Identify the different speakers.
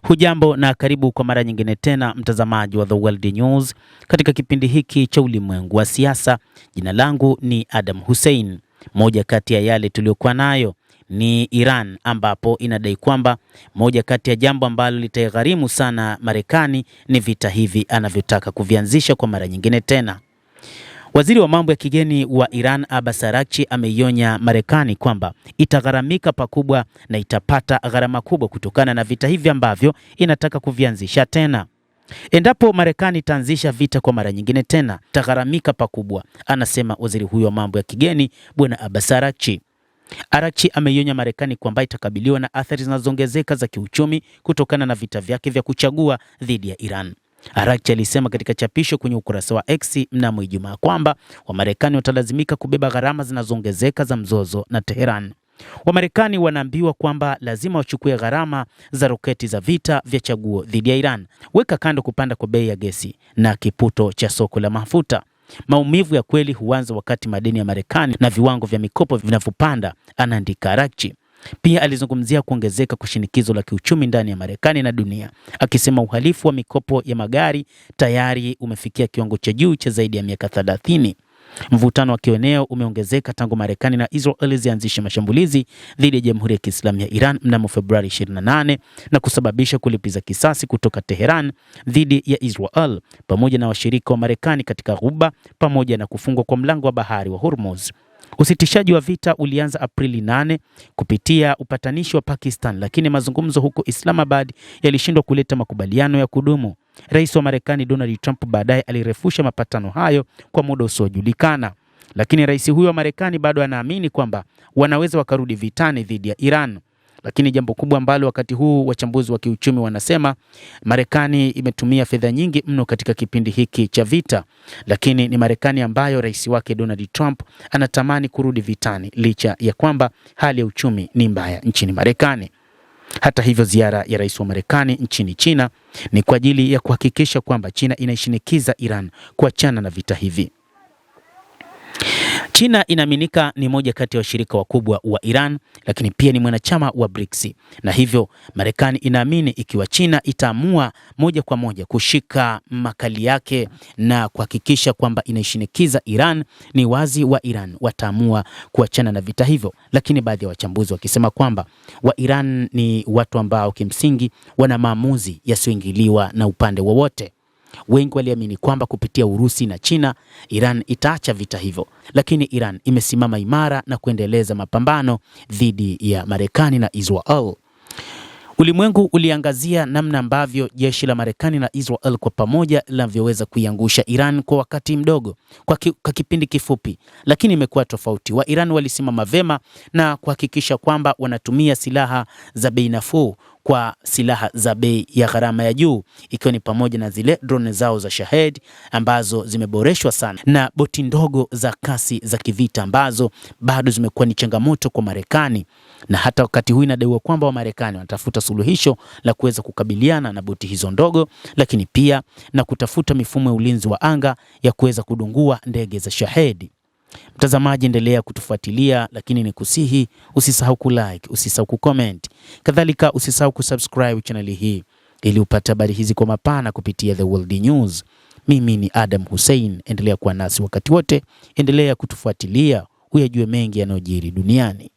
Speaker 1: Hujambo na karibu kwa mara nyingine tena mtazamaji wa The World News katika kipindi hiki cha ulimwengu wa siasa. Jina langu ni Adam Hussein. Moja kati ya yale tuliokuwa nayo ni Iran, ambapo inadai kwamba moja kati ya jambo ambalo litaigharimu sana Marekani ni vita hivi anavyotaka kuvianzisha kwa mara nyingine tena. Waziri wa mambo ya kigeni wa Iran Abbas Araghchi ameionya Marekani kwamba itagharamika pakubwa na itapata gharama kubwa kutokana na vita hivi ambavyo inataka kuvianzisha tena. Endapo Marekani itaanzisha vita kwa mara nyingine tena, itagharamika pakubwa, anasema waziri huyo wa mambo ya kigeni Bwana Abbas Araghchi. Araghchi ameionya Marekani kwamba itakabiliwa na athari zinazoongezeka za kiuchumi kutokana na vita vyake vya kuchagua dhidi ya Iran. Araghchi alisema katika chapisho kwenye ukurasa wa X mnamo Ijumaa kwamba Wamarekani watalazimika kubeba gharama zinazoongezeka za mzozo na Teheran. Wamarekani wanaambiwa kwamba lazima wachukue gharama za roketi za vita vya chaguo dhidi ya Iran. Weka kando kupanda kwa bei ya gesi na kiputo cha soko la mafuta. Maumivu ya kweli huanza wakati madeni ya Marekani na viwango vya mikopo vinavyopanda, anaandika Araghchi. Pia alizungumzia kuongezeka kwa shinikizo la kiuchumi ndani ya Marekani na dunia, akisema uhalifu wa mikopo ya magari tayari umefikia kiwango cha juu cha zaidi ya miaka 30. Mvutano wa kieneo umeongezeka tangu Marekani na Israel zianzishe mashambulizi dhidi ya Jamhuri ya Kiislamu ya Iran mnamo Februari 28 na kusababisha kulipiza kisasi kutoka Teheran dhidi ya Israel pamoja na washirika wa Marekani katika Ghuba, pamoja na kufungwa kwa mlango wa bahari wa Hormuz. Usitishaji wa vita ulianza Aprili 8 kupitia upatanishi wa Pakistan, lakini mazungumzo huko Islamabad yalishindwa kuleta makubaliano ya kudumu. Rais wa Marekani Donald Trump baadaye alirefusha mapatano hayo kwa muda usiojulikana, lakini rais huyo wa Marekani bado anaamini kwamba wanaweza wakarudi vitani dhidi ya Iran. Lakini jambo kubwa ambalo wakati huu wachambuzi wa kiuchumi wanasema, Marekani imetumia fedha nyingi mno katika kipindi hiki cha vita, lakini ni Marekani ambayo rais wake Donald Trump anatamani kurudi vitani licha ya kwamba hali ya uchumi ni mbaya nchini Marekani. Hata hivyo, ziara ya rais wa Marekani nchini China ni kwa ajili ya kuhakikisha kwamba China inaishinikiza Iran kuachana na vita hivi. China inaaminika ni moja kati ya washirika wakubwa wa Iran, lakini pia ni mwanachama wa BRICS. Na hivyo Marekani inaamini ikiwa China itaamua moja kwa moja kushika makali yake na kuhakikisha kwamba inaishinikiza Iran, ni wazi wa Iran wataamua kuachana na vita hivyo. Lakini baadhi ya wachambuzi wakisema kwamba wa Iran ni watu ambao kimsingi wana maamuzi yasiyoingiliwa na upande wowote. Wengi waliamini kwamba kupitia Urusi na China, Iran itaacha vita hivyo, lakini Iran imesimama imara na kuendeleza mapambano dhidi ya Marekani na Israel. Ulimwengu uliangazia namna ambavyo jeshi la Marekani na Israel kwa pamoja linavyoweza kuiangusha Iran kwa wakati mdogo, kwa kipindi kifupi, lakini imekuwa tofauti. Wa Iran walisimama vema na kuhakikisha kwamba wanatumia silaha za bei nafuu kwa silaha za bei ya gharama ya juu, ikiwa ni pamoja na zile drone zao za Shahed ambazo zimeboreshwa sana na boti ndogo za kasi za kivita ambazo bado zimekuwa ni changamoto kwa Marekani. Na hata wakati huu inadaiwa kwamba wa Marekani wanatafuta suluhisho la kuweza kukabiliana na boti hizo ndogo, lakini pia na kutafuta mifumo ya ulinzi wa anga ya kuweza kudungua ndege za Shahed. Mtazamaji, endelea kutufuatilia, lakini nikusihi usisahau kulike, usisahau kucomment. Kadhalika usisahau kusubscribe channel hii ili upate habari hizi kwa mapana kupitia The World News. Mimi ni Adam Hussein, endelea kuwa nasi wakati wote, endelea kutufuatilia uyajue mengi yanayojiri duniani.